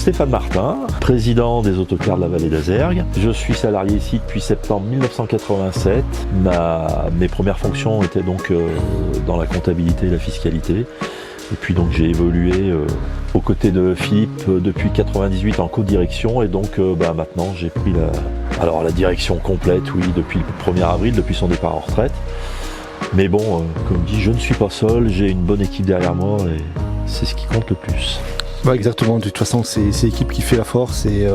Stéphane Martin, président des autocars de la vallée d'Azergues. Je suis salarié ici depuis septembre 1987. Mes premières fonctions étaient donc dans la comptabilité et la fiscalité. Et puis donc j'ai évolué aux côtés de Philippe depuis 1998 en co-direction et donc maintenant j'ai pris la direction complète, oui, depuis le 1er avril, depuis son départ en retraite. Mais bon, comme dit, je ne suis pas seul, j'ai une bonne équipe derrière moi et c'est ce qui compte le plus. Ouais, exactement, de toute façon c'est l'équipe qui fait la force et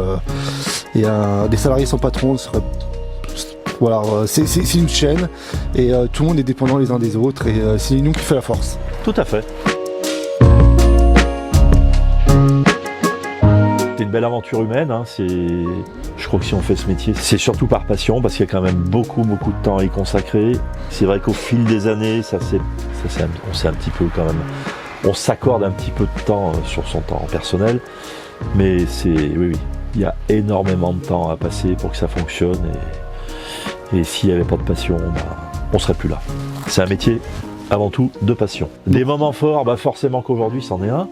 des salariés sans patron serait... Voilà, c'est une chaîne et tout le monde est dépendant les uns des autres et c'est l'union qui fait la force. Tout à fait. C'est une belle aventure humaine, hein. Je crois que si on fait ce métier, c'est surtout par passion parce qu'il y a quand même beaucoup de temps à y consacrer. C'est vrai qu'au fil des années, on s'est un petit peu quand même, on s'accorde un petit peu de temps sur son temps personnel, mais oui, il y a énormément de temps à passer pour que ça fonctionne et s'il n'y avait pas de passion, on serait plus là. C'est un métier avant tout de passion. Des moments forts, forcément qu'aujourd'hui c'en est un.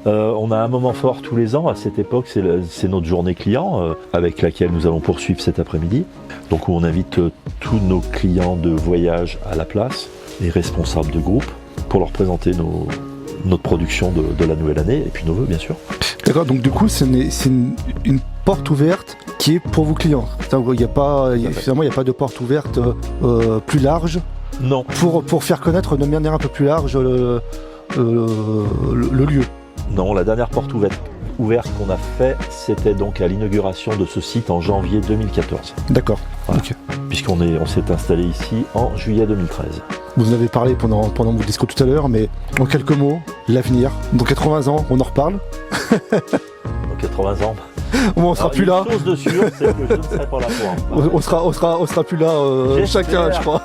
On a un moment fort tous les ans, à cette époque c'est notre journée client avec laquelle nous allons poursuivre cet après-midi. Donc où on invite tous nos clients de voyage à la place et responsables de groupe pour leur présenter notre production de la nouvelle année et puis nos vœux bien sûr. D'accord, donc du coup c'est une porte ouverte qui est pour vos clients. Il n'y a pas de porte ouverte plus large. Non. Pour faire connaître de manière un peu plus large le lieu. Non, la dernière porte ouverte qu'on a fait, c'était donc à l'inauguration de ce site en janvier 2014. D'accord. Voilà. Okay. Puisqu'on s'est installé ici en juillet 2013. Vous en avez parlé pendant votre discours tout à l'heure, mais en quelques mots, l'avenir. Dans 80 ans, on en reparle. Dans 80 ans. On sera plus là. Une chose de sûre, c'est que je ne serai pas là pour on sera plus là, chacun, je crois.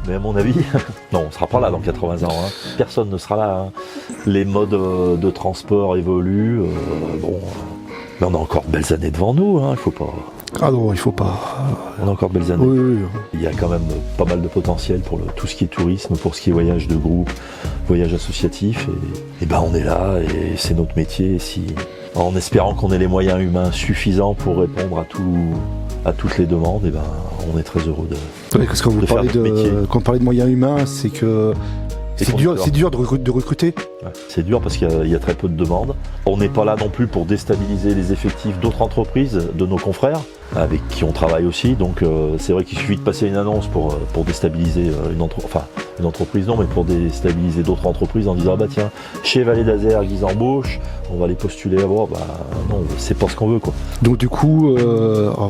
Mais à mon avis, non, on sera pas là dans 80 ans. Hein. Personne ne sera là. Hein. Les modes de transport évoluent. Mais on a encore de belles années devant nous. Hein. Il faut pas. Ah non, il faut pas. On a encore de belles années. Oui. Il y a quand même pas mal de potentiel pour tout ce qui est tourisme, pour ce qui est voyage de groupe, voyage associatif. Et on est là et c'est notre métier. En espérant qu'on ait les moyens humains suffisants pour répondre à toutes les demandes, on est très heureux de parce que quand vous parlez de moyens humains, c'est que c'est dur de recruter. Ouais, c'est dur parce qu'il y a très peu de demandes. On n'est pas là non plus pour déstabiliser les effectifs d'autres entreprises, de nos confrères, avec qui on travaille aussi. Donc c'est vrai qu'il suffit de passer une annonce pour déstabiliser une entreprise, non, mais pour déstabiliser d'autres entreprises en disant tiens, chez Vallée d'Azergues, ils embauchent, on va les postuler à voir. Non, c'est pas ce qu'on veut quoi. Donc du coup,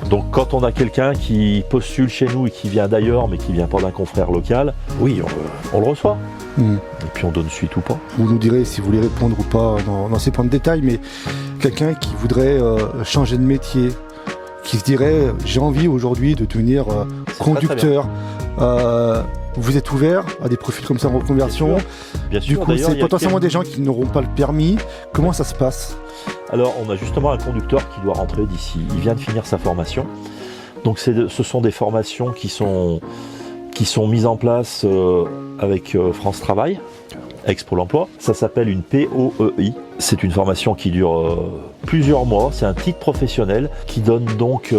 donc quand on a quelqu'un qui postule chez nous et qui vient d'ailleurs, mais qui vient pas d'un confrère local, oui, on le reçoit. Et puis on donne suite ou pas. Vous nous direz si vous voulez répondre ou pas dans ces points de détail, mais quelqu'un qui voudrait changer de métier, qui se dirait j'ai envie aujourd'hui de devenir conducteur, vous êtes ouvert à des profils comme ça en reconversion. Bien sûr. Du coup, c'est potentiellement des gens qui n'auront pas le permis. Comment ça se passe ? Alors on a justement un conducteur qui doit rentrer d'ici. Il vient de finir sa formation. Donc ce sont des formations qui sont mises en place avec France Travail, ex-Pôle emploi. Ça s'appelle une POEI. C'est une formation qui dure plusieurs mois. C'est un titre professionnel qui donne donc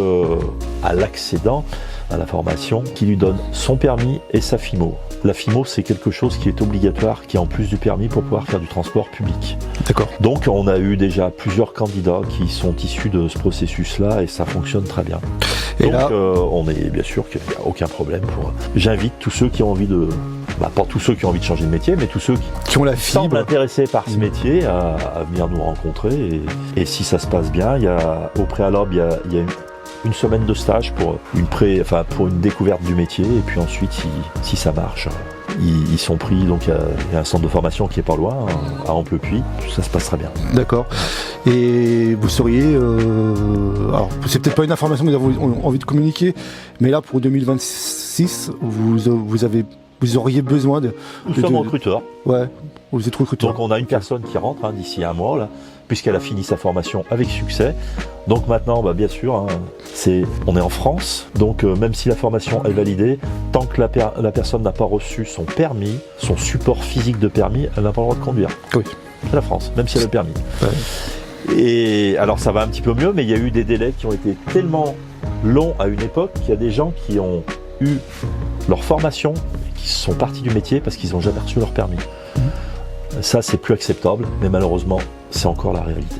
à l'accédant à la formation, qui lui donne son permis et sa FIMO. La FIMO, c'est quelque chose qui est obligatoire, qui est en plus du permis pour pouvoir faire du transport public. D'accord. Donc on a eu déjà plusieurs candidats qui sont issus de ce processus-là et ça fonctionne très bien. Et donc on est bien sûr qu'il n'y a aucun problème. J'invite tous ceux qui ont envie de... pas tous ceux qui ont envie de changer de métier, mais tous ceux qui ont la fibre, semblent intéressés par ce métier à venir nous rencontrer. Et si ça se passe bien, au préalable, il y a une semaine de stage pour une découverte du métier. Et puis ensuite, si ça marche, ils sont pris. Donc il y a un centre de formation qui est pas loin, à Amplepuis. Ça se passe très bien. D'accord. Et vous seriez... alors, c'est peut-être pas une information que vous avez envie de communiquer, mais là, pour 2026, vous auriez besoin de... Nous sommes recruteurs. Ouais, vous êtes recruteur. Donc on a une personne qui rentre d'ici un mois, là, puisqu'elle a fini sa formation avec succès. Donc maintenant, bien sûr, on est en France, donc même si la formation est validée, tant que la personne n'a pas reçu son permis, son support physique de permis, elle n'a pas le droit de conduire. Oui. C'est la France, même si elle a le permis. Ouais. Et alors ça va un petit peu mieux, mais il y a eu des délais qui ont été tellement longs à une époque qu'il y a des gens qui ont eu leur formation et qui sont partis du métier parce qu'ils n'ont jamais reçu leur permis. Ça, c'est plus acceptable, mais malheureusement, c'est encore la réalité.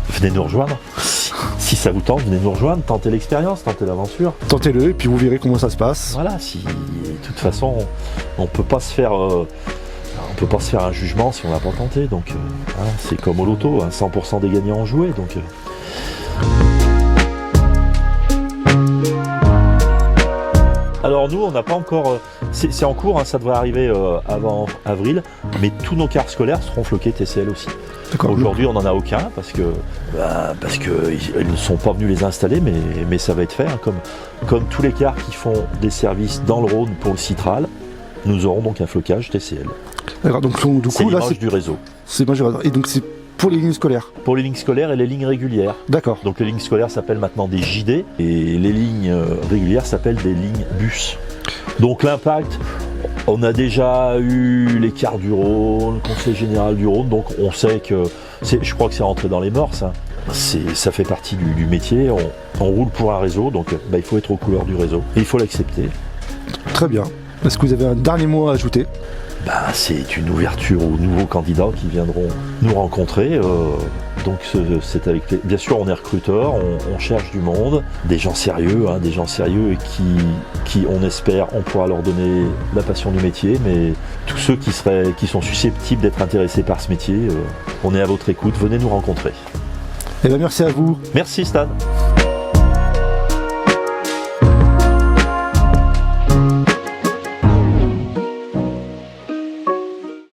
Venez nous rejoindre. Si ça vous tente, venez nous rejoindre, tentez l'expérience, tentez l'aventure. Tentez-le et puis vous verrez comment ça se passe. Voilà, si de toute façon, on peut pas se faire un jugement si on n'a pas tenté. Donc voilà, c'est comme au loto, hein, 100% des gagnants ont joué. Donc alors nous, on n'a pas encore, c'est en cours, hein, ça devrait arriver avant avril, mais tous nos cars scolaires seront floqués TCL aussi. Aujourd'hui, on n'en a aucun parce que ils ne sont pas venus les installer, mais ça va être fait. Hein, comme tous les cars qui font des services dans le Rhône pour le Citral, nous aurons donc un flocage TCL. Alors, donc, du coup, c'est l'image du réseau. C'est l'image du réseau. Et donc c'est pour les lignes scolaires. Pour les lignes scolaires et les lignes régulières. D'accord. Donc les lignes scolaires s'appellent maintenant des JD et les lignes régulières s'appellent des lignes bus. Donc l'impact, on a déjà eu les cars du Rhône, le Conseil général du Rhône, donc on sait que, je crois que c'est rentré dans les mœurs, hein. Ça fait partie du métier, on roule pour un réseau, donc il faut être aux couleurs du réseau et il faut l'accepter. Très bien. Est-ce que vous avez un dernier mot à ajouter ? C'est une ouverture aux nouveaux candidats qui viendront nous rencontrer. Donc c'est avec bien sûr on est recruteur, on cherche du monde, des gens sérieux et qui on espère on pourra leur donner la passion du métier, mais tous ceux qui sont susceptibles d'être intéressés par ce métier, on est à votre écoute, venez nous rencontrer. Merci à vous. Merci Stan.